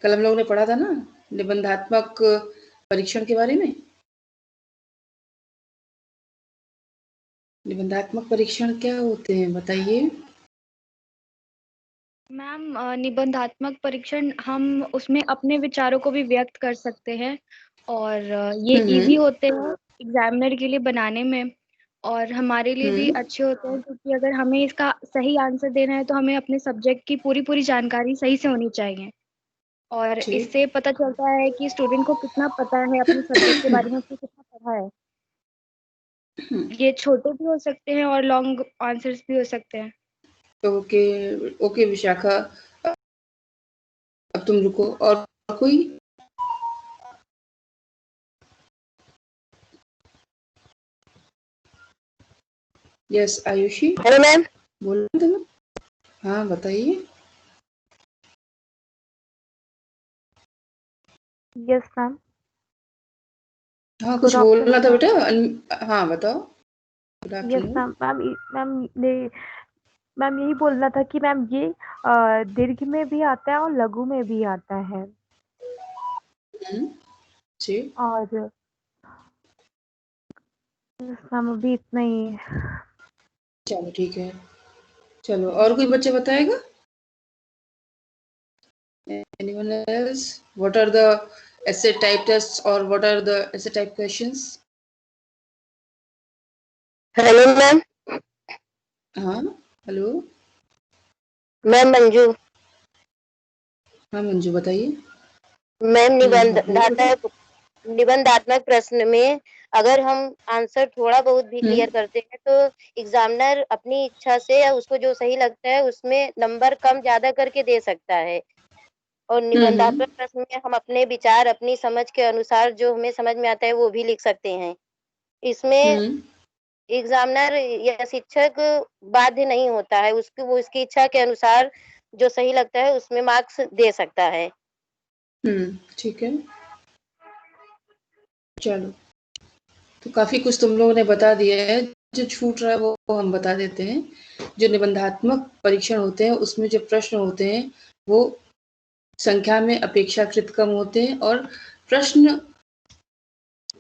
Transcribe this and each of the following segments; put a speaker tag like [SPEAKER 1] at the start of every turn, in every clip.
[SPEAKER 1] कल हम लोगों ने पढ़ा था ना निबंधात्मक परीक्षण के बारे में। निबंधात्मक परीक्षण क्या होते हैं बताइए?
[SPEAKER 2] मैम निबंधात्मक परीक्षण हम उसमें अपने विचारों को भी व्यक्त कर सकते हैं और ये इजी होते हैं एग्जामिनर के लिए बनाने में और हमारे लिए भी अच्छे होते हैं क्योंकि अगर हमें इसका सही आंसर देना है तो हमें अपने सब्जेक्ट की पूरी पूरी जानकारी सही से होनी चाहिए और
[SPEAKER 1] ठीक।
[SPEAKER 2] इससे पता चलता है कि स्टूडेंट को कितना पता है अपने सब्जेक्ट के बारे में, उसने कितना पढ़ा है। ये छोटे भी हो सकते हैं और लॉन्ग आंसर्स भी हो सकते हैं।
[SPEAKER 1] ओके ओके विशाखा, अब तुम रुको। और कोई? यस आयुषी।
[SPEAKER 3] Hello ma'am.
[SPEAKER 1] बोलो तुम। हाँ बताइए।
[SPEAKER 3] Yes ma'am.
[SPEAKER 1] हाँ कुछ बोलना था बेटा। हाँ बताओ। Good
[SPEAKER 3] yes
[SPEAKER 1] afternoon.
[SPEAKER 3] Ma'am. Ma'am यही बोलना था कि मैम ये दीर्घ में भी आता है और लघु में भी आता है
[SPEAKER 1] जी।
[SPEAKER 3] और मैम अभी इतना ही।
[SPEAKER 1] चलो ठीक है। चलो और कोई बच्चा बताएगा? Anyone else? What are the essay type tests or what are the essay type questions?
[SPEAKER 3] Hello ma'am.
[SPEAKER 1] हाँ हेलो।
[SPEAKER 3] मैम मंजू।
[SPEAKER 1] हाँ मंजू बताइए।
[SPEAKER 3] मैम
[SPEAKER 1] हाँ बोलो बेटा।
[SPEAKER 3] निबंधात्मक प्रश्न में अगर हम आंसर थोड़ा बहुत भी क्लियर करते हैं तो एग्जामिनर अपनी इच्छा से या उसको जो सही लगता है उसमें नंबर कम ज्यादा करके दे सकता है और निबंधात्मक प्रश्न में हम अपने विचार अपनी समझ के अनुसार जो हमें समझ में आता है वो भी लिख सकते हैं। इसमें एग्जामिनर या शिक्षक बाध्य नहीं होता है, वो उसकी इच्छा के अनुसार जो सही लगता है उसमें मार्क्स दे सकता है।
[SPEAKER 1] ठीक है। चलो तो काफी कुछ तुम लोगों ने बता दिया है। जो छूट रहा है वो हम बता देते हैं। जो निबंधात्मक परीक्षण होते हैं उसमें जो प्रश्न होते हैं वो संख्या में अपेक्षाकृत कम होते हैं और प्रश्न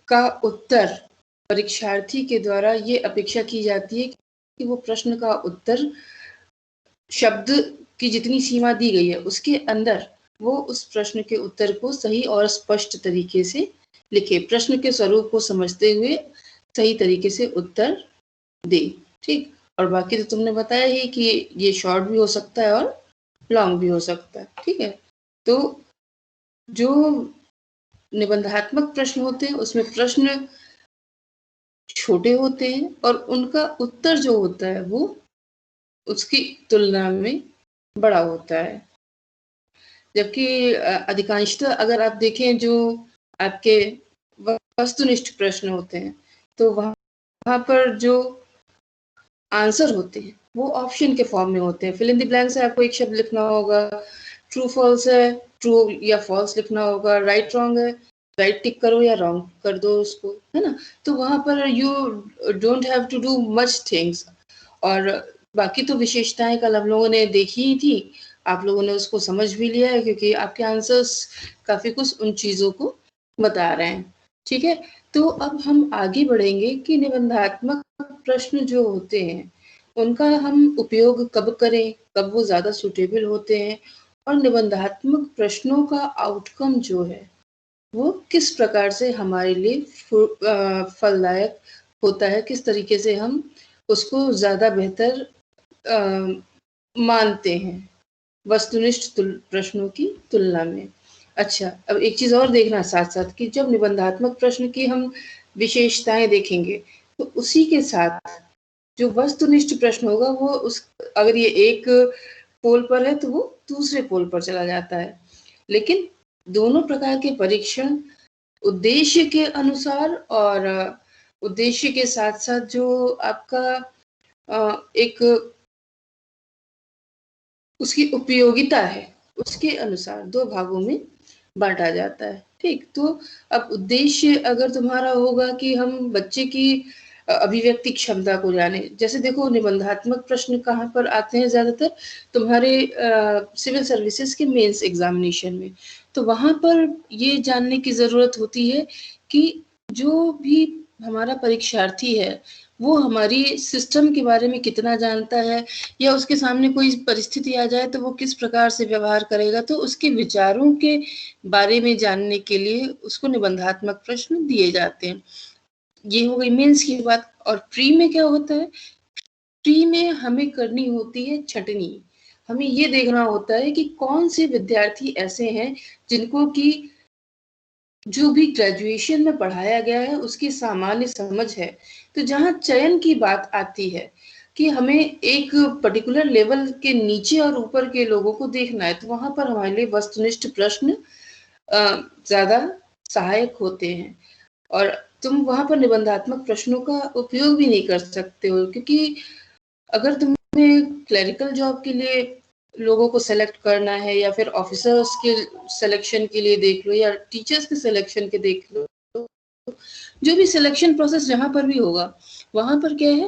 [SPEAKER 1] का उत्तर परीक्षार्थी के द्वारा ये अपेक्षा की जाती है कि वो प्रश्न का उत्तर शब्द की जितनी सीमा दी गई है उसके अंदर वो उस प्रश्न के उत्तर को सही और स्पष्ट तरीके से लिखे, प्रश्न के स्वरूप को समझते हुए सही तरीके से उत्तर दे। ठीक। और बाकी तो तुमने बताया ही कि ये शॉर्ट भी हो सकता है और लॉन्ग भी हो सकता है। ठीक है। तो जो निबंधात्मक प्रश्न होते हैं उसमें प्रश्न छोटे होते हैं और उनका उत्तर जो होता है वो उसकी तुलना में बड़ा होता है। जबकि अधिकांशतः अगर आप देखें जो आपके वस्तुनिष्ठ प्रश्न होते हैं तो वहां पर जो आंसर होते हैं वो ऑप्शन के फॉर्म में होते हैं। फिल इन द ब्लैंक से आपको एक शब्द लिखना होगा, ट्रू फॉल्स है, ट्रू या फॉल्स लिखना होगा, राइट रॉन्ग है, राइट टिक करो या रॉन्ग कर दो उसको, है ना। तो वहां पर you don't have to do much things. और बाकी तो विशेषताएं कल हम लोगों ने देखी ही थी, आप लोगों ने उसको समझ भी लिया है क्योंकि आपके आंसर्स काफी कुछ उन चीजों को बता रहे हैं। ठीक है। तो अब हम आगे बढ़ेंगे कि निबंधात्मक प्रश्न जो होते हैं उनका हम उपयोग कब करें, कब वो ज्यादा सुटेबल होते हैं और निबंधात्मक प्रश्नों का आउटकम जो है वो किस प्रकार से हमारे लिए फलदायक होता है, किस तरीके से हम उसको ज्यादा बेहतर मानते हैं वस्तुनिष्ठ प्रश्नों की तुलना में। अच्छा, अब एक चीज और देखना साथ साथ कि जब निबंधात्मक प्रश्न की हम विशेषताएं देखेंगे तो उसी के साथ जो वस्तुनिष्ठ प्रश्न होगा वो उस अगर ये एक पोल पर है तो वो दूसरे पोल पर चला जाता है। लेकिन दोनों प्रकार के परीक्षण उद्देश्य के अनुसार और उद्देश्य के साथ साथ जो आपका एक उसकी उपयोगिता है उसके अनुसार दो भागों में बांटा जाता है। ठीक। तो अब उद्देश्य अगर तुम्हारा होगा कि हम बच्चे की अभिव्यक्ति क्षमता को जाने। जैसे देखो निबंधात्मक प्रश्न कहाँ पर आते हैं ज़्यादातर, तुम्हारे सिविल सर्विसेज के मेंस एग्जामिनेशन में। तो वहाँ पर ये जानने की ज़रूरत होती है कि जो भी हमारा परीक्षार्थी है वो हमारी सिस्टम के बारे में कितना जानता है, या उसके सामने कोई परिस्थिति आ जाए तो वो किस प्रकार से व्यवहार करेगा। तो उसके विचारों के बारे में जानने के लिए उसको निबंधात्मक प्रश्न दिए जाते हैं। ये हो गई मेंस की बात। और प्री में क्या होता है, प्री में हमें करनी होती है छटनी। हमें ये देखना होता है कि कौन से विद्यार्थी ऐसे हैं जिनको कि जो भी ग्रेजुएशन में पढ़ाया गया है उसकी सामान्य समझ है। तो जहाँ चयन की बात आती है कि हमें एक पर्टिकुलर लेवल के नीचे और ऊपर के लोगों को देखना है, तो वहां पर हमारे लिए वस्तुनिष्ठ प्रश्न ज्यादा सहायक होते हैं। और तुम वहां पर निबंधात्मक प्रश्नों का उपयोग भी नहीं कर सकते हो, क्योंकि अगर तुम्हें क्लरिकल जॉब के लिए लोगों को सेलेक्ट करना है, या फिर ऑफिसर्स के सिलेक्शन के लिए देख लो, या टीचर्स के सिलेक्शन के देख लो, जो भी सिलेक्शन प्रोसेस जहां पर भी होगा, वहां पर क्या है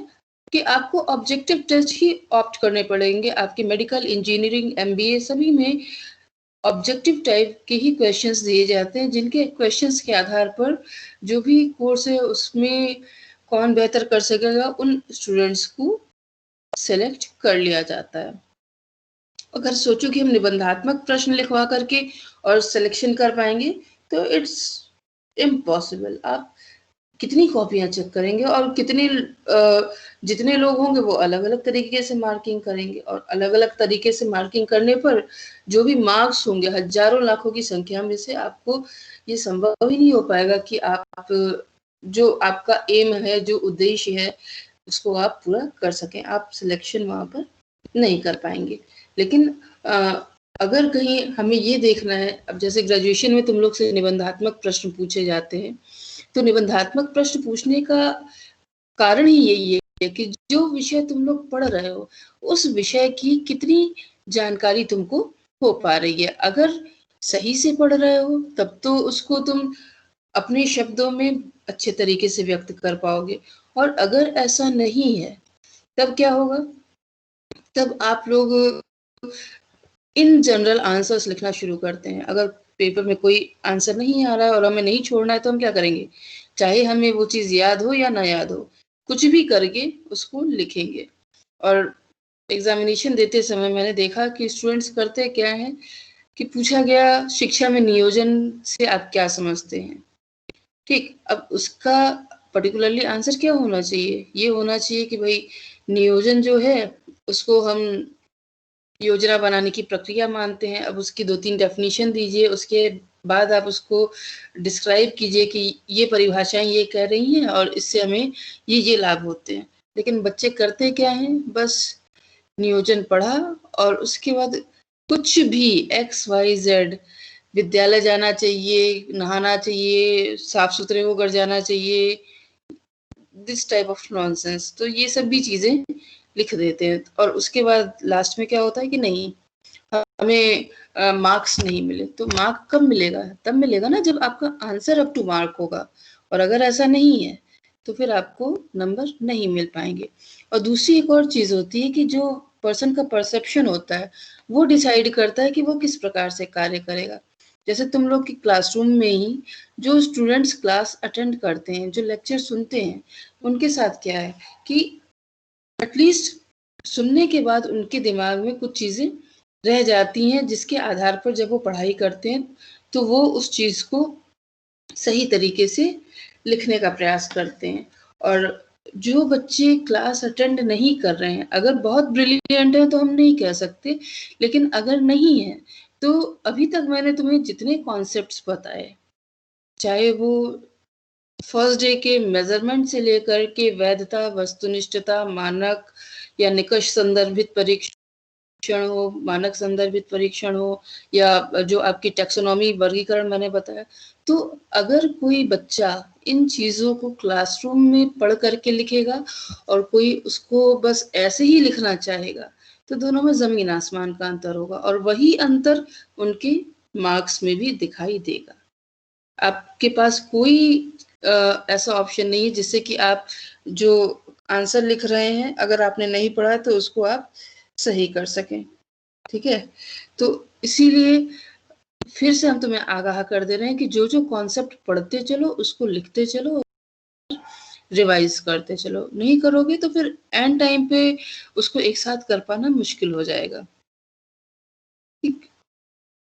[SPEAKER 1] कि आपको ऑब्जेक्टिव टेस्ट ही ऑप्ट करने पड़ेंगे। आपके मेडिकल, इंजीनियरिंग, एमबीए सभी में ऑब्जेक्टिव टाइप के ही क्वेश्चंस दिए जाते हैं, जिनके क्वेश्चंस के आधार पर जो भी कोर्स है उसमें कौन बेहतर कर सकेगा उन स्टूडेंट्स को सेलेक्ट कर लिया जाता है। अगर सोचो कि हम निबंधात्मक प्रश्न लिखवा करके और सिलेक्शन कर पाएंगे तो इट्स इम्पॉसिबल। आप कितनी कॉपियां चेक करेंगे, और कितने जितने लोग होंगे वो अलग अलग तरीके से मार्किंग करेंगे, और अलग अलग तरीके से मार्किंग करने पर जो भी मार्क्स होंगे हजारों लाखों की संख्या में से आपको ये संभव ही नहीं हो पाएगा कि आप जो आपका एम है, जो उद्देश्य है, उसको आप पूरा कर सकें। आप सिलेक्शन वहां पर नहीं कर पाएंगे। लेकिन अगर कहीं हमें ये देखना है, अब जैसे ग्रेजुएशन में तुम लोग से निबंधात्मक प्रश्न पूछे जाते हैं, तो निबंधात्मक प्रश्न पूछने का कारण ही यही है कि जो विषय तुम लोग पढ़ रहे हो उस विषय की कितनी जानकारी तुमको हो पा रही है। अगर सही से पढ़ रहे हो तब तो उसको तुम अपने शब्दों में अच्छे तरीके से व्यक्त कर पाओगे, और अगर ऐसा नहीं है तब क्या होगा, तब आप लोग इन जनरल आंसर्स लिखना शुरू करते हैं। अगर पेपर में कोई आंसर नहीं आ रहा है और हमें नहीं छोड़ना है तो हम क्या करेंगे, चाहे हमें वो चीज याद हो या ना याद हो, कुछ भी करके उसको लिखेंगे। और एग्जामिनेशन देते समय मैंने देखा कि स्टूडेंट्स करते क्या है कि पूछा गया शिक्षा में नियोजन से आप क्या समझते हैं, ठीक। अब उसका पर्टिकुलरली आंसर क्या होना चाहिए, ये होना चाहिए कि भाई नियोजन जो है उसको हम योजना बनाने की प्रक्रिया मानते हैं। अब उसकी 2-3 डेफिनेशन दीजिए, उसके बाद आप उसको डिस्क्राइब कीजिए कि ये परिभाषाएं ये कह रही हैं और इससे हमें ये लाभ होते हैं। लेकिन बच्चे करते क्या हैं, बस नियोजन पढ़ा और उसके बाद कुछ भी XYZ, विद्यालय जाना चाहिए, नहाना चाहिए, साफ सुथरे होकर जाना चाहिए, दिस टाइप ऑफ नॉनसेंस। तो ये सब भी चीजें लिख देते हैं, और उसके बाद लास्ट में क्या होता है कि नहीं हमें मार्क्स नहीं मिले। तो मार्क कब मिलेगा, तब मिलेगा ना जब आपका आंसर अप टू मार्क होगा, और अगर ऐसा नहीं है तो फिर आपको नंबर नहीं मिल पाएंगे। और दूसरी एक और चीज होती है कि जो पर्सन का परसेप्शन होता है वो डिसाइड करता है कि वो किस प्रकार से कार्य करेगा। जैसे तुम लोग की क्लासरूम में ही जो स्टूडेंट्स क्लास अटेंड करते हैं, जो लेक्चर सुनते हैं, उनके साथ क्या है कि एटलीस्ट सुनने के बाद उनके दिमाग में कुछ चीजें रह जाती हैं, जिसके आधार पर जब वो पढ़ाई करते हैं तो वो उस चीज को सही तरीके से लिखने का प्रयास करते हैं। और जो बच्चे क्लास अटेंड नहीं कर रहे हैं, अगर बहुत ब्रिलियंट है तो हम नहीं कह सकते, लेकिन अगर नहीं है तो अभी तक मैंने तुम्हें जितने कॉन्सेप्ट्स बताए, चाहे वो फर्स्ट डे के मेजरमेंट से लेकर के वैधता, वस्तुनिष्ठता, मानक या निकष संदर्भित परीक्षण हो, मानक संदर्भित परीक्षण हो, या जो आपकी टैक्सोनॉमी वर्गीकरण मैंने बताया, तो अगर कोई बच्चा इन चीजों को क्लासरूम में पढ़ करके लिखेगा और कोई उसको बस ऐसे ही लिखना चाहेगा, तो दोनों में जमीन आसमान का अंतर होगा, और वही अंतर उनके मार्क्स में भी दिखाई देगा। आपके पास कोई ऐसा ऑप्शन नहीं है जिससे कि आप जो आंसर लिख रहे हैं, अगर आपने नहीं पढ़ा है तो उसको आप सही कर सकें, ठीक है? तो इसीलिए फिर से हम तुम्हें आगाह कर दे रहे हैं कि जो कॉन्सेप्ट पढ़ते चलो उसको लिखते चलो, रिवाइज करते चलो। नहीं करोगे तो फिर एंड टाइम पे उसको एक साथ कर पाना मुश्किल हो जाएगा। ठीक,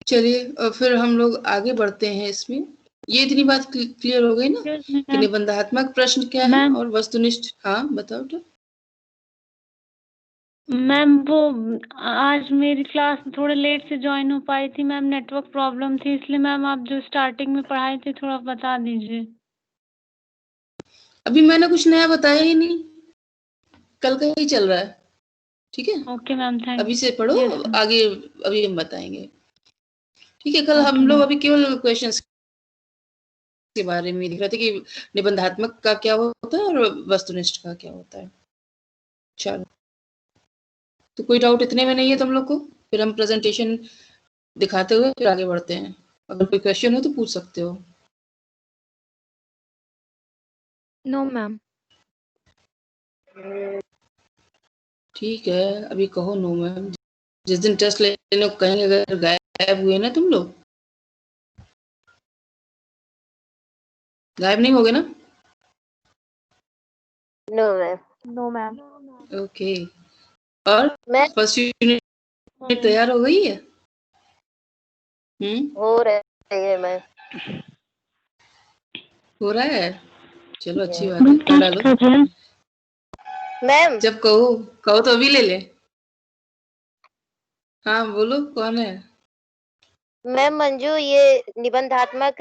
[SPEAKER 1] चलिए फिर हम लोग आगे बढ़ते हैं इसमें। ये इतनी बात क्लियर हो गई ना कि निबंधात्मक प्रश्न क्या है और वस्तुनिष्ठ। हाँ बताओ तो।
[SPEAKER 4] मैम वो आज मेरी क्लास थोड़ा लेट से ज्वाइन हो पाई थी मैम, नेटवर्क प्रॉब्लम थी, इसलिए मैम आप जो स्टार्टिंग में पढ़ाए थे थोड़ा बता दीजिए।
[SPEAKER 1] अभी मैंने कुछ नया बताया ही नहीं, कल का ही चल रहा है, ठीक है?
[SPEAKER 4] ओके मैम, थैंक
[SPEAKER 1] अभी से पढ़ो, आगे अभी हम बताएंगे, ठीक है? कल हम लोग अभी केवल क्वेश्चंस के बारे में दिख रहे थे कि निबंधात्मक का क्या होता है और वस्तुनिष्ठ का क्या होता है। चलो, तो कोई डाउट इतने में नहीं है तुम लोग को? फिर हम प्रेजेंटेशन दिखाते हुए फिर आगे बढ़ते हैं। अगर कोई क्वेश्चन हो तो पूछ सकते हो।
[SPEAKER 2] No ma'am.
[SPEAKER 1] ठीक है, अभी कहो नो मैम। जिस दिन टेस्ट लेने को कहेंगे अगर गायब हुए ना तुम लोग, गायब नहीं होगे ना?
[SPEAKER 3] No ma'am.
[SPEAKER 4] No ma'am.
[SPEAKER 1] Okay, और फर्स्ट यूनिट तैयार हो गई है?
[SPEAKER 3] हो रही है मैम।
[SPEAKER 1] हो रहा है, चलो अच्छी बात है, कर डालो
[SPEAKER 3] मैम।
[SPEAKER 1] जब कहो तो अभी ले ले। हाँ बोलो, कौन है?
[SPEAKER 3] मैम मंजू, ये निबंधात्मक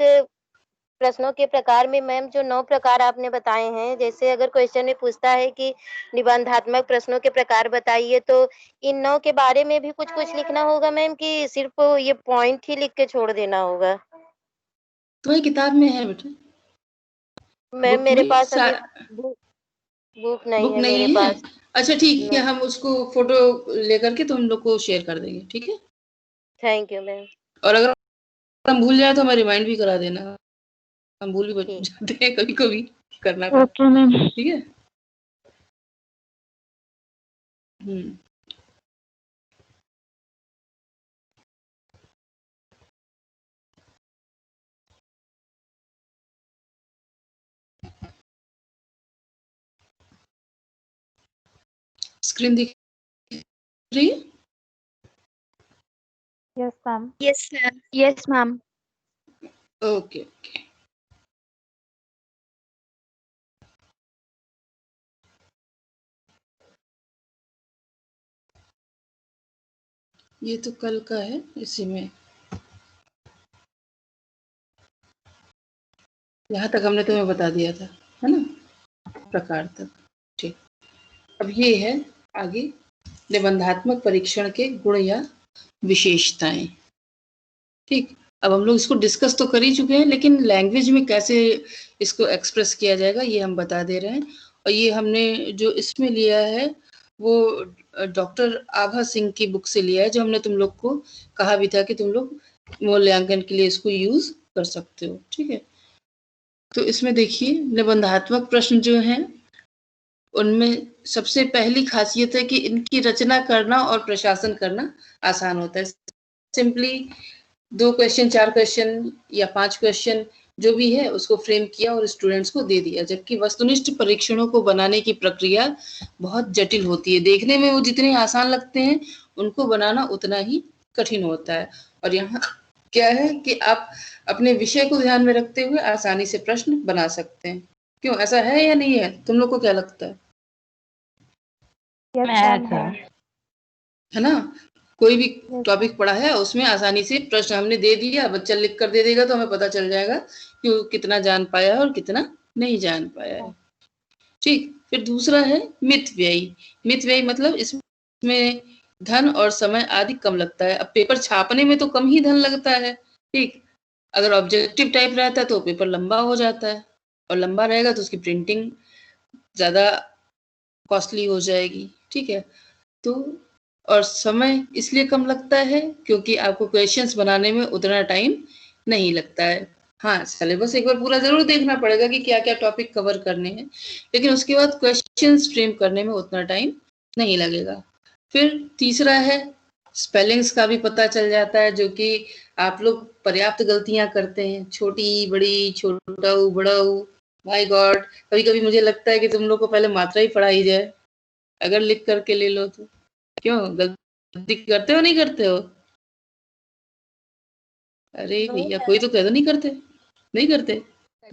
[SPEAKER 3] प्रश्नों के प्रकार में मैम जो 9 प्रकार आपने बताए हैं, जैसे अगर क्वेश्चन में पूछता है कि निबंधात्मक प्रश्नों के प्रकार बताइए, तो इन 9 के बारे में भी कुछ लिखना होगा मैम, कि सिर्फ ये पॉइंट ही लिख के छोड़ देना होगा?
[SPEAKER 1] तुम्हारी किताब में है बेटा?
[SPEAKER 3] मैम मेरे पास अभी बुक नहीं है मेरे पास।
[SPEAKER 1] अच्छा ठीक है, हम उसको फोटो लेकर के तुम लोग को शेयर कर देंगे, ठीक है?
[SPEAKER 3] Thank you ma'am.
[SPEAKER 1] और अगर हम भूल जाए तो हमें रिमाइंड भी करा देना, हम भूल भी जाते हैं कभी कभी, करना पड़ता।
[SPEAKER 4] ओके मैम,
[SPEAKER 1] ठीक है। स्क्रीन दिख रही है?
[SPEAKER 4] Yes ma'am.
[SPEAKER 2] Yes ma'am. Yes ma'am.
[SPEAKER 1] Okay okay, ये तो कल का है, इसी में यहाँ तक हमने तुम्हें बता दिया था, है ना? प्रकार तक, ठीक। अब ये है आगे निबंधात्मक परीक्षण के गुण या विशेषताएं, ठीक। अब हम लोग इसको डिस्कस तो कर ही चुके हैं, लेकिन लैंग्वेज में कैसे इसको एक्सप्रेस किया जाएगा ये हम बता दे रहे हैं। और ये हमने जो इसमें लिया है वो डॉक्टर आभा सिंह की बुक से लिया है, जो हमने तुम लोग को कहा भी था कि तुम लोग मूल्यांकन के लिए इसको यूज कर सकते हो, ठीक है? तो इसमें देखिए निबंधात्मक प्रश्न जो हैं उनमें सबसे पहली खासियत है कि इनकी रचना करना और प्रशासन करना आसान होता है। सिंपली 2 क्वेश्चन, 4 क्वेश्चन या 5 क्वेश्चन जो भी है उसको फ्रेम किया और स्टूडेंट्स को दे दिया, जबकि वस्तुनिष्ठ परीक्षणों को बनाने की प्रक्रिया बहुत जटिल होती है। देखने में वो जितने आसान लगते हैं उनको बनाना उतना ही कठिन होता है। और यहाँ क्या है कि आप अपने विषय को ध्यान में रखते हुए आसानी से प्रश्न बना सकते हैं। क्यों, ऐसा है या नहीं है? तुम लोग को क्या लगता है? है ना? कोई भी टॉपिक पढ़ा है उसमें आसानी से प्रश्न हमने दे दिया, बच्चा लिख कर दे देगा तो हमें पता चल जाएगा कि वो कितना जान पाया है और कितना नहीं जान पाया है, ठीक। फिर दूसरा है मित व्ययी। मित व्ययी मतलब इसमें धन और समय आदि कम लगता है। अब पेपर छापने में तो कम ही धन लगता है, ठीक। अगर ऑब्जेक्टिव टाइप रहता है तो पेपर लंबा हो जाता है, और लंबा रहेगा तो उसकी प्रिंटिंग ज्यादा कॉस्टली हो जाएगी, ठीक है? तो और समय इसलिए कम लगता है क्योंकि आपको क्वेश्चंस बनाने में उतना टाइम नहीं लगता है। हाँ, सिलेबस एक बार पूरा जरूर देखना पड़ेगा कि क्या क्या टॉपिक कवर करने हैं, लेकिन उसके बाद क्वेश्चन फ्रेम करने में उतना टाइम नहीं लगेगा। फिर तीसरा है स्पेलिंग्स का भी पता चल जाता है, जो कि आप लोग पर्याप्त गलतियां करते हैं, छोटी बड़ी, छोटा ऊ बड़ा ऊ, माय गॉड। कभी कभी मुझे लगता है कि तुम लोग को पहले मात्रा ही पढ़ाई जाए, अगर लिख करके ले लो तो। क्यों, गलती करते हो नहीं करते हो? अरे भैया, कोई तो कह दो नहीं करते, नहीं करते।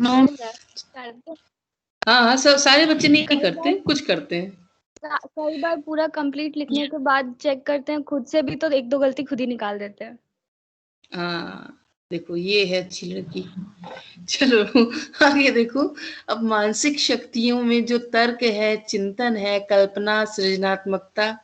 [SPEAKER 1] हाँ हाँ, सब सारे बच्चे नहीं करते, कुछ करते हैं।
[SPEAKER 2] कई बार पूरा कंप्लीट लिखने के बाद चेक करते हैं खुद से भी, तो एक दो गलती खुद ही निकाल देते हैं।
[SPEAKER 1] हाँ, देखो ये है अच्छी लड़की। चलो आगे देखो। अब मानसिक शक्तियों में जो तर्क है, चिंतन है, कल्पना, सृजनात्मकता,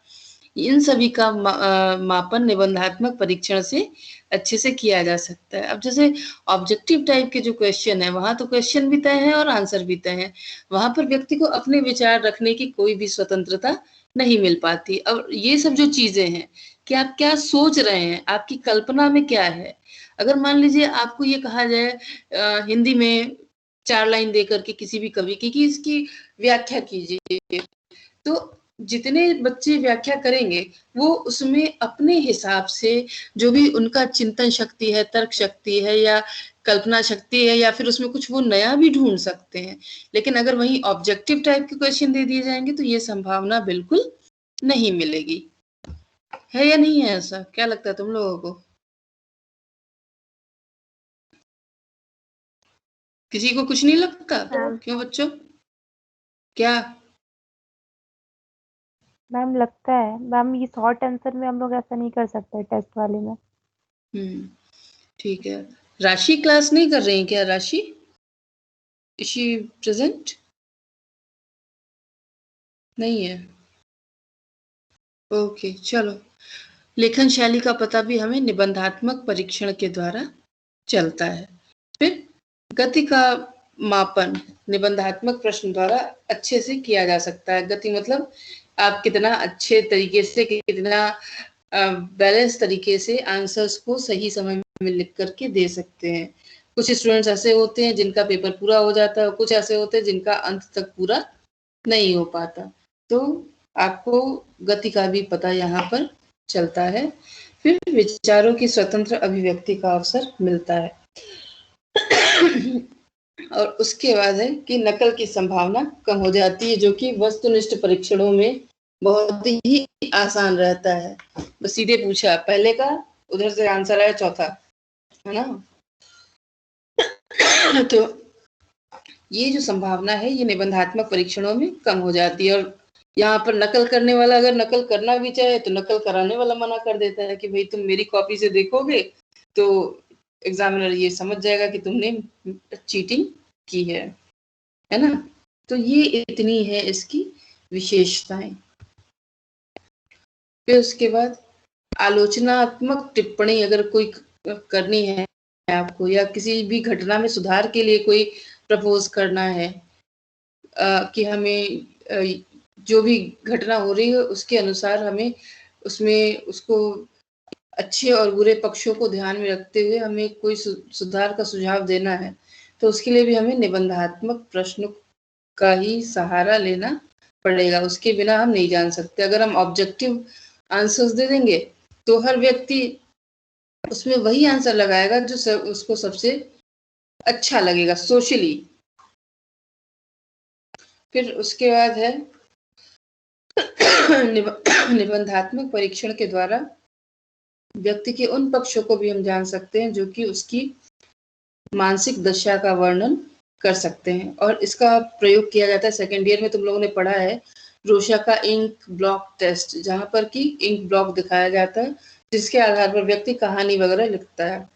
[SPEAKER 1] इन सभी का मापन निबंधात्मक परीक्षण से अच्छे से किया जा सकता है। अब जैसे ऑब्जेक्टिव टाइप के जो क्वेश्चन है, वहां तो क्वेश्चन भी तय है और आंसर भी तय है। वहां पर व्यक्ति को अपने विचार रखने की कोई भी स्वतंत्रता नहीं मिल पाती। अब ये सब जो चीजें हैं कि आप क्या सोच रहे हैं, आपकी कल्पना में क्या है। अगर मान लीजिए आपको ये कहा जाए हिंदी में 4 लाइन दे करके किसी भी कवि की कि इसकी व्याख्या कीजिए, तो जितने बच्चे व्याख्या करेंगे वो उसमें अपने हिसाब से जो भी उनका चिंतन शक्ति है, तर्क शक्ति है या कल्पना शक्ति है, या फिर उसमें कुछ वो नया भी ढूंढ सकते हैं। लेकिन अगर वही ऑब्जेक्टिव टाइप के क्वेश्चन दे दिए जाएंगे तो ये संभावना बिल्कुल नहीं मिलेगी। है या नहीं है ऐसा? क्या लगता है तुम लोगों को? किसी को कुछ नहीं लगता? क्यों बच्चों, क्या?
[SPEAKER 5] मैम लगता है मैम, ये शॉर्ट आंसर में हम लोग ऐसा नहीं कर सकते टेस्ट वाले में।
[SPEAKER 1] ठीक है। राशि क्लास नहीं कर रही है क्या? राशि, इज शी प्रेजेंट? नहीं है। ओके, चलो। लेखन शैली का पता भी हमें निबंधात्मक परीक्षण के द्वारा चलता है। फिर गति का मापन निबंधात्मक प्रश्न द्वारा अच्छे से किया जा सकता है। गति मतलब आप कितना अच्छे तरीके से, कितना बैलेंस तरीके से आंसर्स को सही समय में लिख करके दे सकते हैं। कुछ स्टूडेंट्स ऐसे होते हैं जिनका पेपर पूरा हो जाता है, और कुछ ऐसे होते हैं जिनका अंत तक पूरा नहीं हो पाता। तो आपको गति का भी पता यहाँ पर चलता है। फिर विचारों की स्वतंत्र अभिव्यक्ति का अवसर मिलता है। और उसके बाद है कि नकल की संभावना कम हो जाती है, जो कि वस्तुनिष्ठ परीक्षणों में बहुत ही आसान रहता है। बस सीधे पूछा, पहले का उधर से आंसर आया चौथा, है ना। तो ये जो संभावना है ये निबंधात्मक परीक्षणों में कम हो जाती है। और यहाँ पर नकल करने वाला अगर नकल करना भी चाहे तो नकल कराने वाला मना कर देता है कि भाई तुम मेरी कॉपी से देखोगे तो एग्जामिनर ये समझ जाएगा कि तुमने चीटिंग की है ना। तो ये इतनी है इसकी विशेषताएं। फिर उसके बाद आलोचनात्मक टिप्पणी अगर कोई करनी है आपको, या किसी भी घटना में सुधार के लिए कोई प्रपोज करना है कि हमें जो भी घटना हो रही है उसके अनुसार हमें उसमें उसको अच्छे और बुरे पक्षों को ध्यान में रखते हुए हमें कोई सुधार का सुझाव देना है, तो उसके लिए भी हमें निबंधात्मक प्रश्न का ही सहारा लेना पड़ेगा। उसके बिना हम नहीं जान सकते। अगर हम ऑब्जेक्टिव आंसर्स दे देंगे तो हर व्यक्ति उसमें वही आंसर लगाएगा जो उसको सबसे अच्छा लगेगा सोशली। फिर उसके बाद है निबंधात्मक परीक्षण के द्वारा व्यक्ति के उन पक्षों को भी हम जान सकते हैं जो कि उसकी मानसिक दशा का वर्णन कर सकते हैं। और इसका प्रयोग किया जाता है, सेकेंड ईयर में तुम लोगों ने पढ़ा है रोशा का इंक ब्लॉक टेस्ट, जहां पर कि इंक ब्लॉक दिखाया जाता है जिसके आधार पर व्यक्ति कहानी वगैरह लिखता है।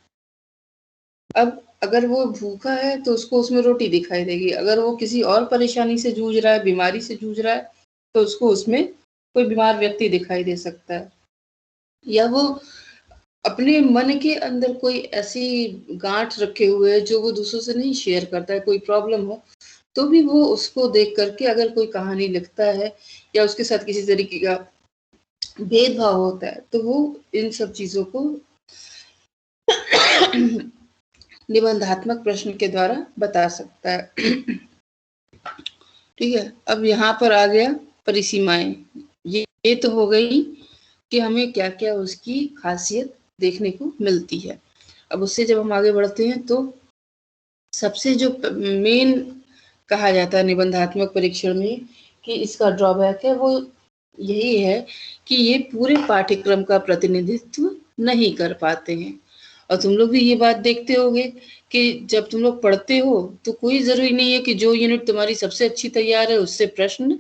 [SPEAKER 1] अब अगर वो भूखा है तो उसको उसमें रोटी दिखाई देगी, अगर वो किसी और परेशानी से जूझ रहा है, बीमारी से जूझ रहा है, तो उसको उसमें कोई बीमार व्यक्ति दिखाई दे सकता है। या वो अपने मन के अंदर कोई ऐसी गांठ रखे हुए है जो वो दूसरों से नहीं शेयर करता है, कोई प्रॉब्लम हो तो भी वो उसको देख करके अगर कोई कहानी लिखता है या उसके साथ किसी तरीके का भेदभाव होता है तो वो इन सब चीजों को निबंधात्मक प्रश्न के द्वारा बता सकता है। ठीक है, अब यहाँ पर आ गया परिसीमाएं। ये तो हो गई कि हमें क्या क्या उसकी खासियत देखने को मिलती है। अब उससे जब हम आगे बढ़ते हैं तो सबसे जो मेन कहा जाता है निबंधात्मक परीक्षण में कि इसका ड्रॉबैक है, वो यही है कि ये पूरे पाठ्यक्रम का प्रतिनिधित्व नहीं कर पाते हैं। और तुम लोग भी ये बात देखते होगे कि जब तुम लोग पढ़ते हो तो कोई जरूरी नहीं है कि जो यूनिट तुम्हारी सबसे अच्छी तैयार है उससे प्रश्न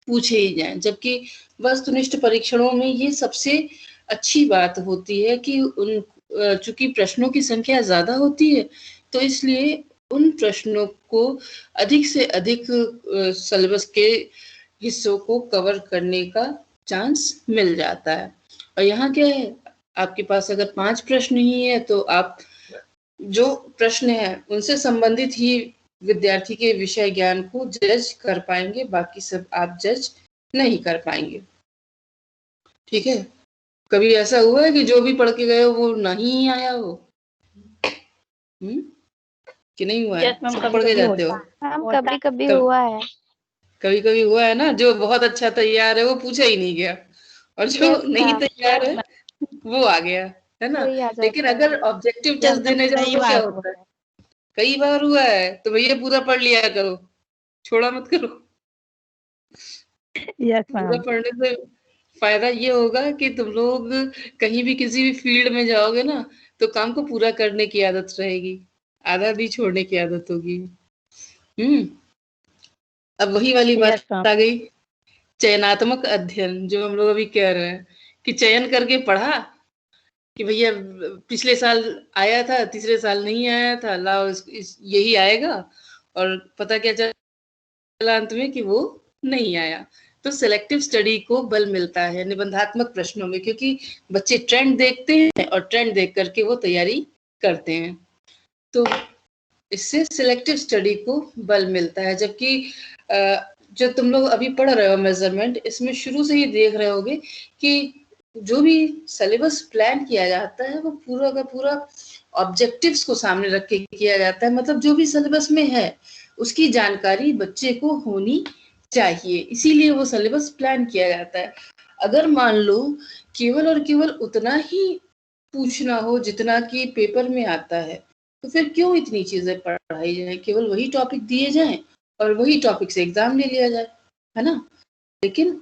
[SPEAKER 1] पूछे ही जाएं, जबकि वस्तुनिष्ठ परीक्षणों में ये सबसे अच्छी बात होती है कि उन चूंकि प्रश्नों की संख्या ज्यादा होती है तो इसलिए उन प्रश्नों को अधिक से अधिक सिलेबस के हिस्सों को कवर करने का चांस मिल जाता है। और यहाँ क्या है, आपके पास अगर 5 प्रश्न ही है तो आप जो प्रश्न है उनसे संबंधित ही विद्यार्थी के विषय ज्ञान को जज कर पाएंगे, बाकी सब आप जज नहीं कर पाएंगे। ठीक है, कभी ऐसा हुआ है कि जो भी पढ़ के गए हो वो नहीं आया हो? कि नहीं हुआ है? सब पढ़ के जाते हो?
[SPEAKER 5] मैम कभी कभी हुआ है।
[SPEAKER 1] कभी कभी हुआ है ना, जो बहुत अच्छा तैयार है वो पूछा ही नहीं गया और जो नहीं तैयार है वो आ गया, है ना। लेकिन अगर ऑब्जेक्टिव टेस्ट देने जाओ तो क्या होता है, कई बार हुआ है, तो भैया पूरा पढ़ लिया करो, छोड़ा मत करो। पूरा पढ़ने से फायदा ये होगा कि तुम लोग कहीं भी किसी भी फील्ड में जाओगे ना तो काम को पूरा करने की आदत रहेगी, आधा भी छोड़ने की आदत होगी। अब वही वाली बात आ गई, चयनात्मक अध्ययन जो हम लोग अभी कह रहे हैं कि चयन करके पढ़ा कि भैया पिछले साल आया था, तीसरे साल नहीं आया था, लाओ यही आएगा, और पता क्या चला अंत में कि वो नहीं आया। तो सिलेक्टिव स्टडी को बल मिलता है निबंधात्मक प्रश्नों में, क्योंकि बच्चे ट्रेंड देखते हैं और ट्रेंड देख करके वो तैयारी करते हैं। तो इससे सिलेक्टिव स्टडी को बल मिलता है। जबकि जो तुम लोग अभी पढ़ रहे हो मेजरमेंट, इसमें शुरू से ही देख रहे होगे कि जो भी सिलेबस प्लान किया जाता है वो पूरा का पूरा ऑब्जेक्टिव्स को सामने रख के किया जाता है। मतलब जो भी सिलेबस में है उसकी जानकारी बच्चे को होनी चाहिए, इसीलिए वो सिलेबस प्लान किया जाता है। अगर मान लो केवल और केवल उतना ही पूछना हो जितना कि पेपर में आता है, तो फिर क्यों इतनी चीजें पढ़ाई जाए, केवल वही टॉपिक दिए जाएं और वही टॉपिक से एग्जाम ले लिया जाए, है ना। लेकिन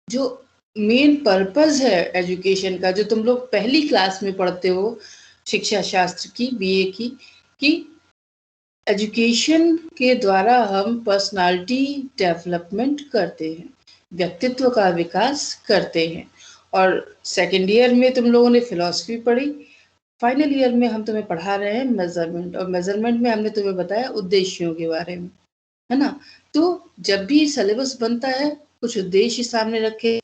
[SPEAKER 1] जो मेन पर्पस है एजुकेशन का, जो तुम लोग पहली क्लास में पढ़ते हो शिक्षा शास्त्र की, बीए की, कि एजुकेशन के द्वारा हम पर्सनालिटी डेवलपमेंट करते हैं, व्यक्तित्व का विकास करते हैं। और सेकेंड ईयर में तुम लोगों ने फिलॉसफी पढ़ी, फाइनल ईयर में हम तुम्हें पढ़ा रहे हैं मेजरमेंट, और मेजरमेंट में हमने तुम्हें बताया उद्देश्यों के बारे में, है ना। तो जब भी सिलेबस बनता है कुछ उद्देश्य सामने रखे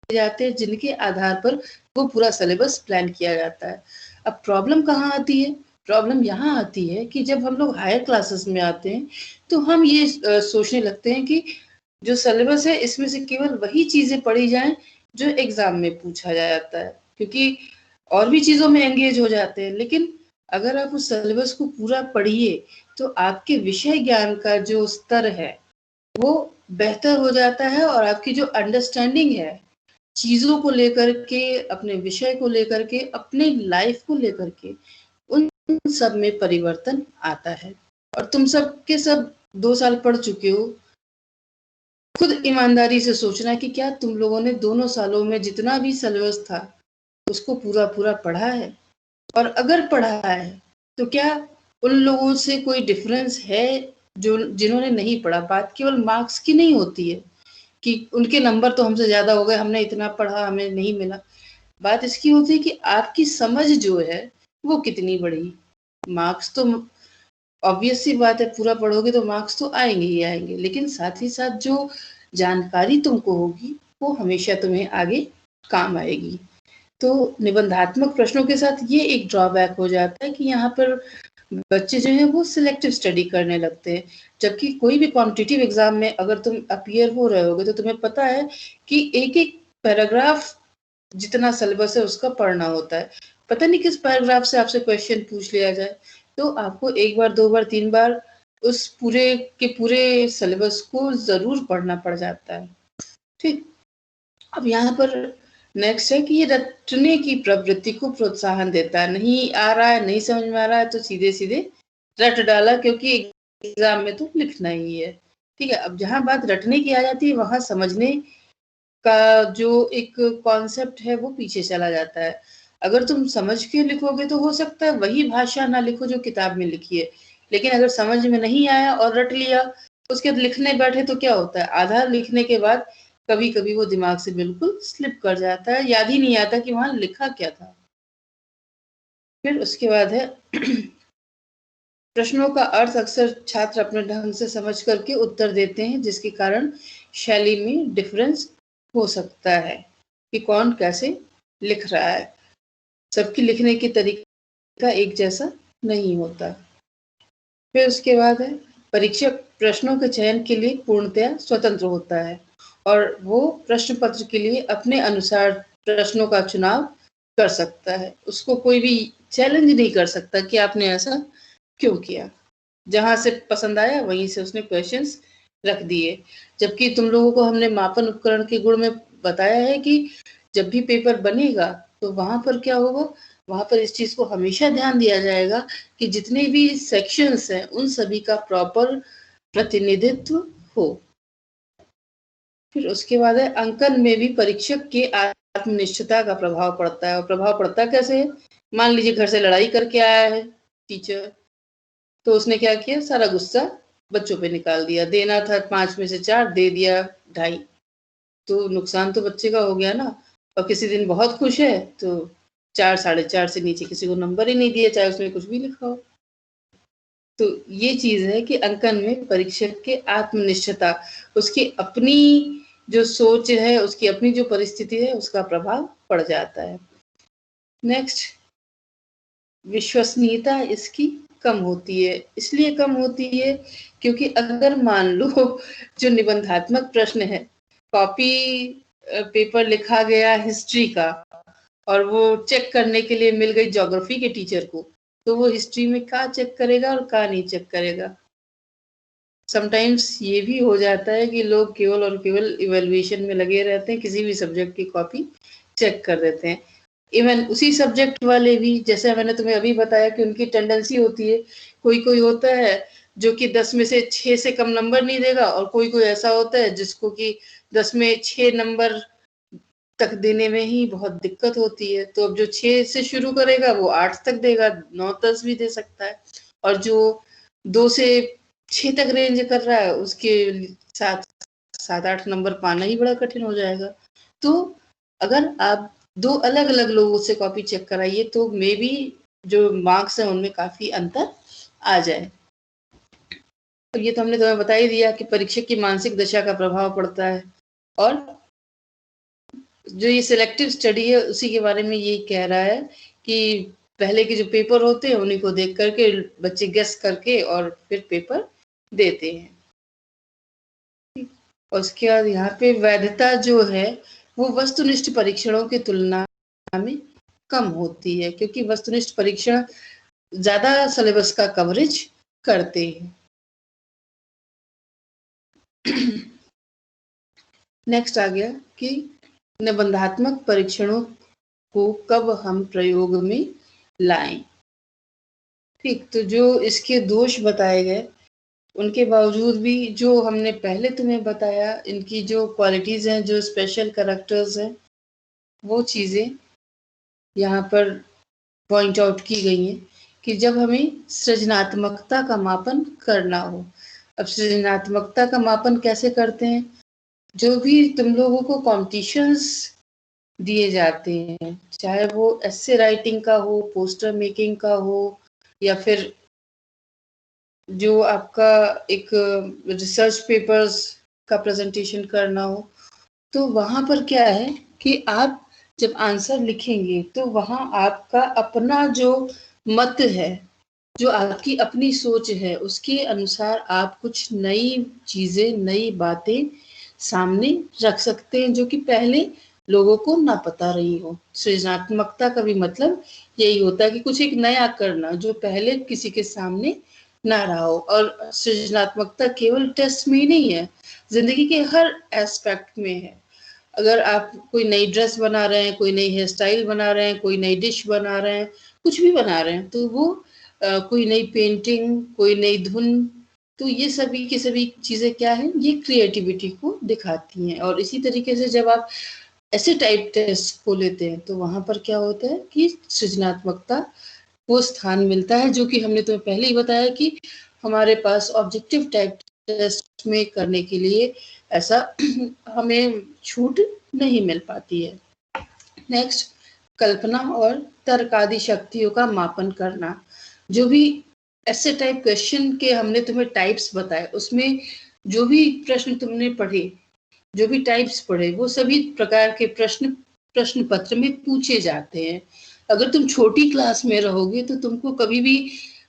[SPEAKER 1] जाते हैं जिनके आधार पर वो पूरा सिलेबस प्लान किया जाता है। अब प्रॉब्लम कहाँ आती है, प्रॉब्लम यहाँ आती है कि जब हम लोग हायर क्लासेस में आते हैं तो हम ये सोचने लगते हैं कि जो सिलेबस है इसमें से केवल वही चीजें पढ़ी जाएं जो एग्जाम में पूछा जाता है, क्योंकि और भी चीजों में एंगेज हो जाते हैं। लेकिन अगर आप उस सिलेबस को पूरा पढ़िए तो आपके विषय ज्ञान का जो स्तर है वो बेहतर हो जाता है, और आपकी जो अंडरस्टैंडिंग है चीजों को लेकर के, अपने विषय को लेकर के, अपने लाइफ को लेकर के, उन सब में परिवर्तन आता है। और तुम सब के सब 2 साल पढ़ चुके हो, खुद ईमानदारी से सोचना कि क्या तुम लोगों ने दोनों सालों में जितना भी सिलेबस था उसको पूरा पूरा पढ़ा है, और अगर पढ़ा है तो क्या उन लोगों से कोई डिफरेंस है जो जिन्होंने नहीं पढ़ा। बात केवल मार्क्स की नहीं होती है कि उनके नंबर तो हमसे ज्यादा हो गए, हमने इतना पढ़ा हमें नहीं मिला। बात इसकी होती है कि आपकी समझ जो है वो कितनी बढ़ी। मार्क्स तो ऑब्वियस सी बात है, पूरा पढ़ोगे तो मार्क्स तो आएंगे ही आएंगे, लेकिन साथ ही साथ जो जानकारी तुमको होगी वो हमेशा तुम्हें आगे काम आएगी। तो निबंधात्मक प्रश्नों के साथ ये एक ड्रॉबैक हो जाता है कि यहाँ पर बच्चे जो है वो सिलेक्टिव स्टडी करने लगते हैं। जबकि कोई भी कॉम्पिटिटिव एग्जाम में अगर तुम अपीयर हो रहे होगे तो तुम्हें पता है कि एक एक पैराग्राफ जितना सिलेबस है उसका पढ़ना होता है। पता नहीं किस पैराग्राफ से आपसे क्वेश्चन पूछ लिया जाए, तो आपको एक बार, 2 बार, 3 बार उस पूरे के पूरे सिलेबस को ज़रूर पढ़ना पड़ जाता है। ठीक? अब यहाँ पर नेक्स्ट है कि ये रटने की प्रवृत्ति को प्रोत्साहन देता है। नहीं आ रहा है, नहीं समझ में आ रहा है तो सीधे-सीधे रट डाला, क्योंकि एग्ज़ाम में तो लिखना ही है। ठीक है? अब जहाँ बात रटने की आ जाती है, वहाँ समझने का जो एक कॉन्सेप्ट है वो पीछे चला जाता है। अगर तुम समझ के लिखोगे तो हो सकता है वही भाषा ना लिखो जो किताब में लिखी है, लेकिन अगर समझ में नहीं आया और रट लिया, उसके बाद लिखने बैठे तो क्या होता है, आधा लिखने के बाद कभी-कभी वो दिमाग से बिल्कुल स्लिप कर जाता है, याद ही नहीं आता कि वहाँ लिखा क्या था। फिर उसके बाद है प्रश्नों का अर्थ अक्सर छात्र अपने ढंग से समझ करके उत्तर देते हैं, जिसके कारण शैली में डिफरेंस हो सकता है कि कौन कैसे लिख रहा है। सबकी लिखने की तरीका एक जैसा नहीं होता। फिर उसके बाद है परीक्षक प्रश्नों के चयन के लिए पूर्णतया स्वतंत्र होता है और वो प्रश्न पत्र के लिए अपने अनुसार प्रश्नों का चुनाव कर सकता है। उसको कोई भी चैलेंज नहीं कर सकता कि आपने ऐसा क्यों किया। जहाँ से पसंद आया वहीं से उसने क्वेश्चंस रख दिए। जबकि तुम लोगों को हमने मापन उपकरण के गुण में बताया है कि जब भी पेपर बनेगा तो वहाँ पर क्या होगा, वहाँ पर इस चीज़ को हमेशा ध्यान दिया जाएगा कि जितने भी सेक्शंस हैं उन सभी का प्रॉपर प्रतिनिधित्व हो। फिर उसके बाद है अंकन में भी परीक्षक के आत्मनिष्ठता का प्रभाव पड़ता है। और प्रभाव पड़ता कैसे है? मान लीजिए घर से लड़ाई करके आया है टीचर, तो उसने क्या किया, सारा गुस्सा बच्चों पे निकाल दिया। देना था 5 में से 4, दे दिया 2.5, तो नुकसान तो बच्चे का हो गया ना। और किसी दिन बहुत खुश है तो 4, 4.5 से नीचे किसी को नंबर ही नहीं दिया, चाहे उसमें कुछ भी लिखा हो। तो ये चीज है कि अंकन में परीक्षक के आत्मनिष्ठता, उसकी अपनी जो सोच है, उसकी अपनी जो परिस्थिति है, उसका प्रभाव पड़ जाता है। नेक्स्ट, विश्वसनीयता इसकी कम होती है। इसलिए कम होती है क्योंकि अगर मान लो जो निबंधात्मक प्रश्न है, कॉपी पेपर लिखा गया हिस्ट्री का और वो चेक करने के लिए मिल गई ज्योग्राफी के टीचर को, तो वो हिस्ट्री में क्या चेक करेगा और क्या नहीं चेक करेगा। समटाइम्स ये भी हो जाता है कि लोग केवल और केवल इवैल्यूएशन में लगे रहते हैं, किसी भी सब्जेक्ट की कॉपी चेक कर देते हैं। इवन उसी सब्जेक्ट वाले भी, जैसे मैंने तुम्हें अभी बताया कि उनकी टेंडेंसी होती है, कोई कोई होता है जो कि 10 में से 6 से कम नंबर नहीं देगा, और कोई कोई ऐसा होता है जिसको कि 10 में 6 नंबर तक देने में ही बहुत दिक्कत होती है। तो अब जो 6 से शुरू करेगा वो 8 तक देगा, 9, 10 भी दे सकता है। और जो 2 से 6 तक रेंज कर रहा है उसके साथ 7-8 नंबर पाना ही बड़ा कठिन हो जाएगा। तो अगर आप 2 अलग-अलग लोगों से कॉपी चेक कराइए तो मे बी जो मार्क्स हैं उनमें काफ़ी अंतर आ जाए। अब ये तो हमने तुम्हें बता ही दिया कि परीक्षक की मानसिक दशा का प्रभाव पड़ता है, और जो ये सिलेक्टिव स्टडी है उसी के बारे में ये कह रहा है कि पहले के जो पेपर होते हैं उन्हीं को देख करके बच्चे गेस करके और फिर पेपर देते हैं। और उसके बाद यहाँ पे वैधता जो है वो वस्तुनिष्ठ परीक्षणों की तुलना में कम होती है, क्योंकि वस्तुनिष्ठ परीक्षण ज्यादा सिलेबस का कवरेज करते हैं। नेक्स्ट आ गया कि निबंधात्मक परीक्षणों को कब हम प्रयोग में लाएं। ठीक, तो जो इसके दोष बताए गए उनके बावजूद भी जो हमने पहले तुम्हें बताया, इनकी जो क्वालिटीज हैं, जो स्पेशल कैरेक्टर्स हैं, वो चीजें यहाँ पर पॉइंट आउट की गई हैं कि जब हमें सृजनात्मकता का मापन करना हो। अब सृजनात्मकता का मापन कैसे करते हैं? जो भी तुम लोगों को कॉम्पिटिशन्स दिए जाते हैं, चाहे वो एस्से राइटिंग का हो, पोस्टर मेकिंग का हो, या फिर जो आपका एक रिसर्च पेपर्स का प्रेजेंटेशन करना हो, तो वहाँ पर क्या है कि आप जब आंसर लिखेंगे तो वहाँ आपका अपना जो मत है, जो आपकी अपनी सोच है, उसके अनुसार आप कुछ नई चीजें, नई बातें सामने रख सकते हैं जो कि पहले लोगों को ना पता रही हो। सृजनात्मकता का भी मतलब यही होता है कि कुछ एक नया करना जो पहले किसी के सामने ना रहा हो। और सृजनात्मकता केवल टेस्ट में ही नहीं है, जिंदगी के हर एस्पेक्ट में है। अगर आप कोई नई ड्रेस बना रहे हैं, कोई नई हेयर स्टाइल बना रहे हैं, कोई नई डिश बना रहे हैं, कुछ भी बना रहे हैं, तो वो कोई नई पेंटिंग, कोई नई धुन, तो ये सभी की सभी चीजें क्या है, ये क्रिएटिविटी को दिखाती हैं। और इसी तरीके से जब आप ऐसे टाइप टेस्ट को लेते हैं तो वहां पर क्या होता है कि सृजनात्मकता को स्थान मिलता है, जो कि हमने तुम्हें पहले ही बताया कि हमारे पास ऑब्जेक्टिव टाइप टेस्ट में करने के लिए ऐसा हमें छूट नहीं मिल पाती है। नेक्स्ट, कल्पना और तर्क आदि शक्तियों का मापन करना। जो भी ऐसे टाइप क्वेश्चन के हमने तुम्हें टाइप्स बताए, उसमें जो भी प्रश्न तुमने पढ़े, जो भी टाइप्स पढ़े, वो सभी प्रकार के प्रश्न पत्र में पूछे जाते हैं। अगर तुम छोटी क्लास में रहोगे तो तुमको कभी भी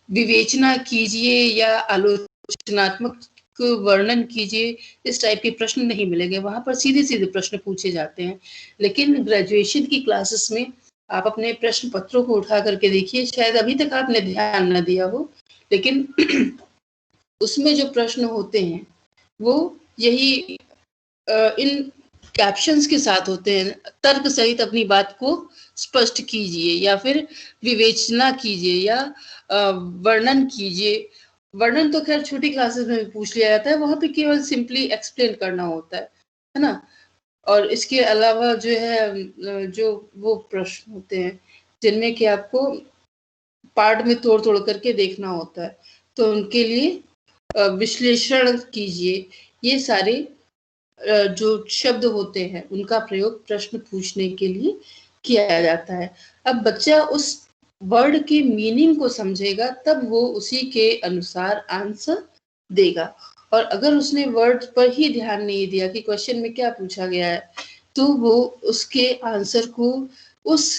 [SPEAKER 1] विवेचना कीजिए या आलोचनात्मक वर्णन कीजिए, इस टाइप के प्रश्न नहीं मिलेंगे। वहां पर सीधे सीधे प्रश्न पूछे जाते हैं। लेकिन ग्रेजुएशन की क्लासेस में आप अपने प्रश्न पत्रों को उठा करके देखिए, शायद अभी तक आपने ध्यान न दिया हो, लेकिन उसमें जो प्रश्न होते हैं वो यही इन कैप्शंस के साथ होते हैं। तर्क सहित अपनी बात को स्पष्ट कीजिए, या फिर विवेचना कीजिए, या वर्णन कीजिए। वर्णन तो खैर छोटी क्लासेस में पूछ लिया जाता है, वहां पे केवल सिंपली एक्सप्लेन करना होता है ना। और इसके अलावा जो है, जो वो प्रश्न होते हैं जिनमें कि आपको पार्ट में तोड़ तोड़ करके देखना होता है, तो उनके लिए विश्लेषण कीजिए। ये सारे जो शब्द होते हैं उनका प्रयोग प्रश्न पूछने के लिए किया जाता है। अब बच्चा उस वर्ड के मीनिंग को समझेगा, तब वो उसी के अनुसार आंसर देगा। और अगर उसने वर्ड पर ही ध्यान नहीं दिया कि क्वेश्चन में क्या पूछा गया है, तो वो उसके आंसर को उस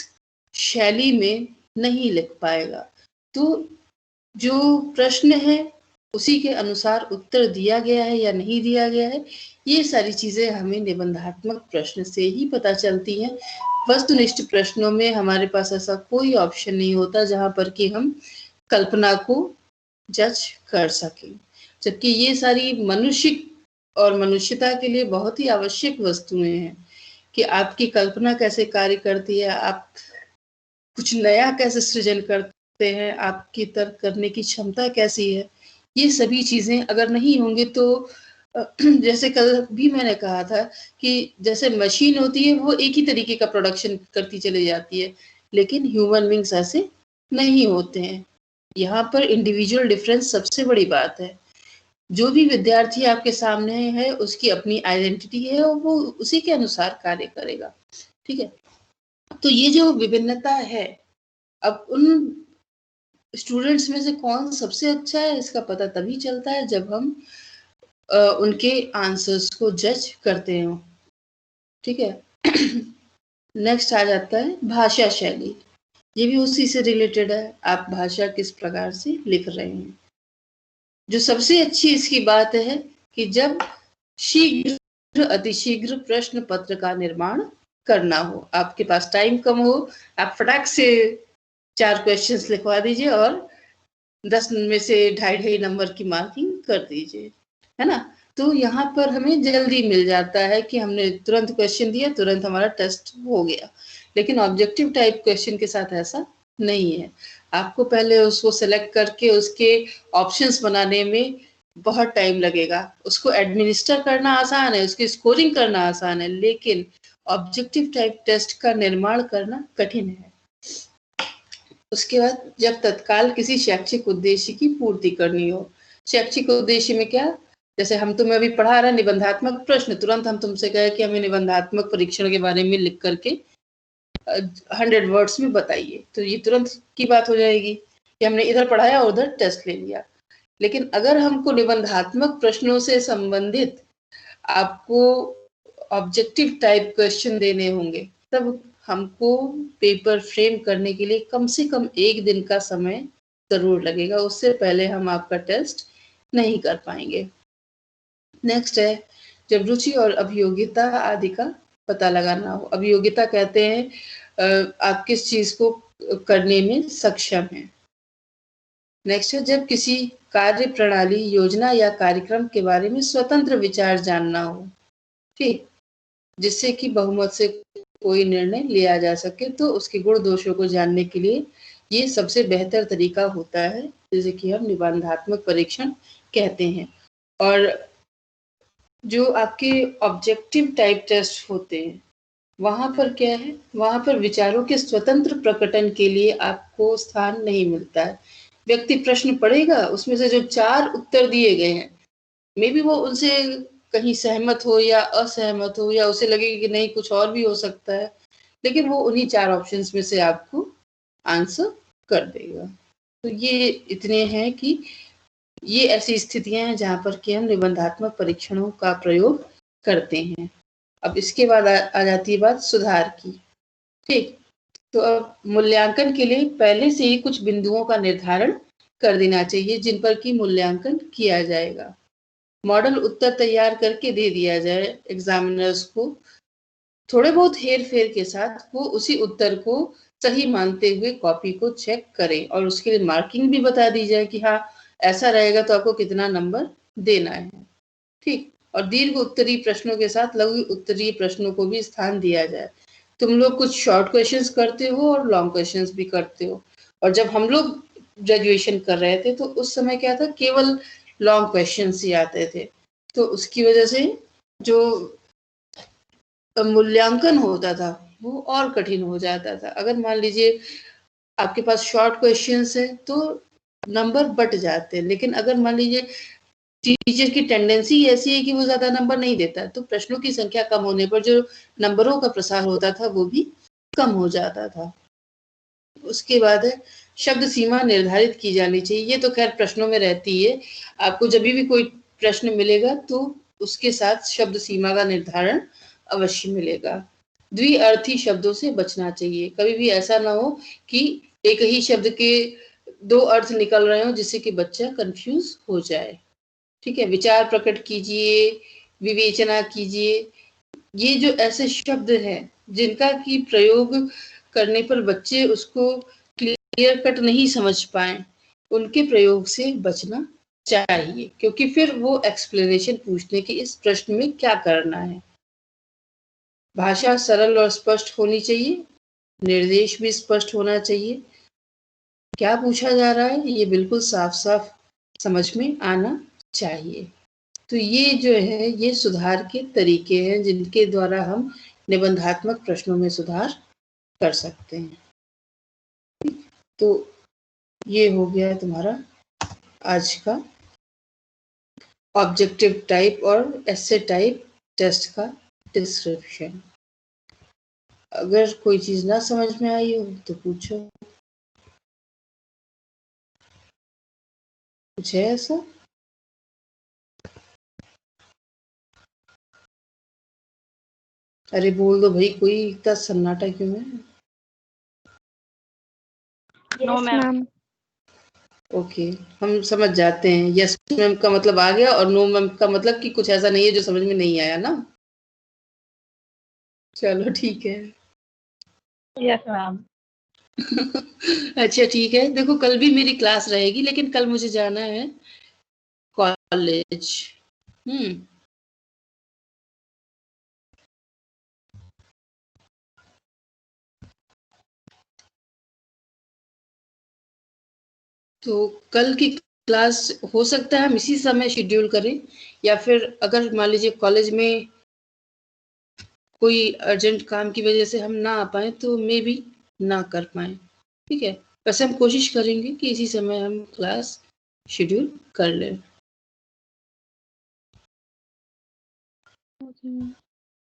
[SPEAKER 1] शैली में नहीं लिख पाएगा। तो जो प्रश्न है उसी के अनुसार उत्तर दिया गया है या नहीं दिया गया है, ये सारी चीजें हमें निबंधात्मक प्रश्न से ही पता चलती हैं। वस्तुनिष्ठ प्रश्नों में हमारे पास ऐसा कोई ऑप्शन नहीं होता जहां पर कि हम कल्पना को जज कर सकें। जबकि ये सारी मनुष्य और मनुष्यता के लिए बहुत ही आवश्यक वस्तुएं हैं कि आपकी कल्पना कैसे कार्य करती है, आप कुछ नया कैसे सृजन करते हैं, आपकी तर्क करने की क्षमता कैसी है। ये सभी चीजें अगर नहीं होंगी तो जैसे कल भी मैंने कहा था कि जैसे मशीन होती है वो एक ही तरीके का प्रोडक्शन करती चली जाती है, लेकिन ह्यूमन बींग्स ऐसे नहीं होते हैं। यहाँ पर इंडिविजुअल डिफरेंस सबसे बड़ी बात है। जो भी विद्यार्थी आपके सामने है उसकी अपनी आइडेंटिटी है और वो उसी के अनुसार कार्य करेगा। ठीक है, तो ये जो विभिन्नता है, अब उन स्टूडेंट्स में से कौन सबसे अच्छा है इसका पता तभी चलता है जब हम उनके आंसर्स को जज करते हो। ठीक है, नेक्स्ट आ जाता है भाषा शैली। ये भी उसी से रिलेटेड है, आप भाषा किस प्रकार से लिख रहे हैं। जो सबसे अच्छी इसकी बात है कि जब शीघ्र अतिशीघ्र प्रश्न पत्र का निर्माण करना हो, आपके पास टाइम कम हो, आप फटाक से 4 क्वेश्चंस लिखवा दीजिए और 10 में से 2.5 नंबर की मार्किंग कर दीजिए, है ना। तो यहाँ पर हमें जल्दी मिल जाता है कि हमने तुरंत क्वेश्चन दिया, तुरंत हमारा टेस्ट हो गया। लेकिन ऑब्जेक्टिव टाइप क्वेश्चन के साथ ऐसा नहीं है। आपको पहले उसको सेलेक्ट करके उसके ऑप्शंस बनाने में बहुत टाइम लगेगा। उसको एडमिनिस्टर करना आसान है, उसकी स्कोरिंग करना आसान है, लेकिन ऑब्जेक्टिव टाइप टेस्ट का निर्माण करना कठिन है। उसके बाद जब तत्काल किसी शैक्षिक उद्देश्य की पूर्ति करनी हो। शैक्षिक उद्देश्य में क्या, जैसे हम तुम्हें अभी पढ़ा रहे निबंधात्मक प्रश्न, तुरंत हम तुमसे कहे कि हमें निबंधात्मक परीक्षण के बारे में लिख करके 100 वर्ड्स में बताइए, तो ये तुरंत की बात हो जाएगी कि हमने इधर पढ़ाया और उधर टेस्ट ले लिया। लेकिन अगर हमको निबंधात्मक प्रश्नों से संबंधित आपको ऑब्जेक्टिव टाइप क्वेश्चन देने होंगे, तब हमको पेपर फ्रेम करने के लिए कम से कम 1 दिन का समय जरूर लगेगा। उससे पहले हम आपका टेस्ट नहीं कर पाएंगे। नेक्स्ट है जब रुचि और अभियोगिता आदि का पता लगाना हो। अब योग्यता कहते हैं आप किस चीज को करने में सक्षम हैं। नेक्स्ट है जब किसी कार्य प्रणाली, योजना या कार्यक्रम के बारे में स्वतंत्र विचार जानना हो, ठीक, जिससे कि बहुमत से कोई निर्णय लिया जा सके, तो उसके गुण दोषों को जानने के लिए ये सबसे बेहतर तरीका होता है, जैसे कि हम निबंधात्मक परीक्षण कहते हैं। और जो आपके ऑब्जेक्टिव टाइप टेस्ट होते हैं, वहां पर क्या है, वहां पर विचारों के स्वतंत्र प्रकटन के लिए आपको स्थान नहीं मिलता है। व्यक्ति प्रश्न पढ़ेगा, उसमें से जो 4 उत्तर दिए गए हैं, मे बी वो उनसे कहीं सहमत हो या असहमत हो, या उसे लगे कि नहीं कुछ और भी हो सकता है, लेकिन वो उन्हीं 4 ऑप्शंस में से आपको आंसर कर देगा। तो ये इतने हैं कि ये ऐसी स्थितियां हैं जहां पर कि हम निबंधात्मक परीक्षणों का प्रयोग करते हैं। अब इसके बाद आ जाती है बात सुधार की, ठीक। तो अब मूल्यांकन के लिए पहले से ही कुछ बिंदुओं का निर्धारण कर देना चाहिए जिन पर कि मूल्यांकन किया जाएगा। मॉडल उत्तर तैयार करके दे दिया जाए एग्जामिनर्स को, थोड़े बहुत हेर फेर के साथ वो उसी उत्तर को सही मानते हुए कॉपी को चेक करें और उसके लिए मार्किंग भी बता दी जाए कि हाँ ऐसा रहेगा तो आपको कितना नंबर देना है, ठीक। और दीर्घ उत्तरीय प्रश्नों के साथ लघु उत्तरीय प्रश्नों को भी स्थान दिया जाए। तुम लोग कुछ शॉर्ट क्वेश्चंस करते हो और लॉन्ग क्वेश्चंस भी करते हो, और जब हम लोग ग्रेजुएशन कर रहे थे तो उस समय क्या था, केवल लॉन्ग क्वेश्चंस ही आते थे, तो उसकी वजह से जो मूल्यांकन होता था वो और कठिन हो जाता था। अगर मान लीजिए आपके पास शॉर्ट क्वेश्चंस है तो नंबर बट जाते हैं, लेकिन अगर मान लीजिए टीचर की टेंडेंसी ऐसी है कि वो ज्यादा नंबर नहीं देता, तो प्रश्नों की संख्या कम होने पर जो नंबरों का प्रसार होता था वो भी कम हो जाता था। उसके बाद है शब्द सीमा निर्धारित की जानी चाहिए। ये तो खैर प्रश्नों में रहती है, आपको जब भी कोई प्रश्न मिलेगा तो उसके साथ शब्द सीमा का निर्धारण अवश्य मिलेगा। द्विअर्थी शब्दों से बचना चाहिए। कभी भी ऐसा ना हो कि एक ही शब्द के 2 अर्थ निकल रहे हो जिससे कि बच्चा कंफ्यूज हो जाए, ठीक है। विचार प्रकट कीजिए, विवेचना कीजिए। ये जो ऐसे शब्द हैं जिनका की प्रयोग करने पर बच्चे उसको क्लियर कट नहीं समझ पाए, उनके प्रयोग से बचना चाहिए, क्योंकि फिर वो एक्सप्लेनेशन पूछने की इस प्रश्न में क्या करना है। भाषा सरल और स्पष्ट होनी चाहिए, निर्देश भी स्पष्ट होना चाहिए। क्या पूछा जा रहा है ये बिल्कुल साफ साफ समझ में आना चाहिए। तो ये जो है ये सुधार के तरीके हैं जिनके द्वारा हम निबंधात्मक प्रश्नों में सुधार कर सकते हैं। तो ये हो गया तुम्हारा आज का ऑब्जेक्टिव टाइप और एसे टाइप टेस्ट का डिस्क्रिप्शन। अगर कोई चीज ना समझ में आई हो तो पूछो। कुछ है ऐसा? अरे बोल दो भाई, कोई इतना सन्नाटा क्यों है?
[SPEAKER 2] No ma'am.
[SPEAKER 1] ओके, हम समझ जाते हैं। यस मैम का मतलब आ गया और नो मैम का मतलब कि कुछ ऐसा नहीं है जो समझ में नहीं आया ना। चलो ठीक है।
[SPEAKER 4] Yes ma'am.
[SPEAKER 1] अच्छा ठीक है, देखो कल भी मेरी क्लास रहेगी, लेकिन कल मुझे जाना है कॉलेज। तो कल की क्लास हो सकता है हम इसी समय शेड्यूल करें, या फिर अगर मान लीजिए कॉलेज में कोई अर्जेंट काम की वजह से हम ना आ पाए तो मे भी ना कर पाए, ठीक है। वैसे हम कोशिश करेंगे कि इसी समय हम क्लास शेड्यूल कर लें।